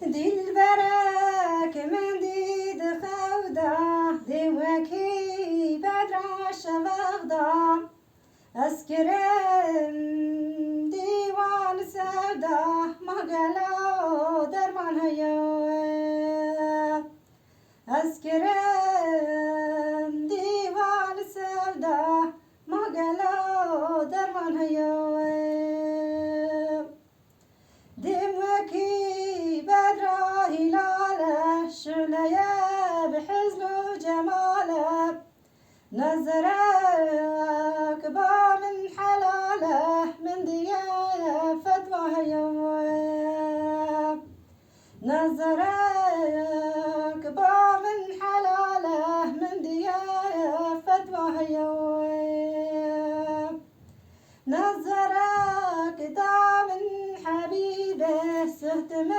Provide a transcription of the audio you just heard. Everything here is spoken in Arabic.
دي البراك من دي دخودا دي وكي بدر الشبغدا أسكرم ديوان سودا ما قالوا درمان هيو أسكرم ديوان سودا ما قالوا درمان هيو دموكي بدر هلاله شليا بحزن وجماله نزرك با من حلاله من ضيافة وهيوم نزرك با من حلاله من ضيافة وهيوم نزرك دا من حبيبه سهتمه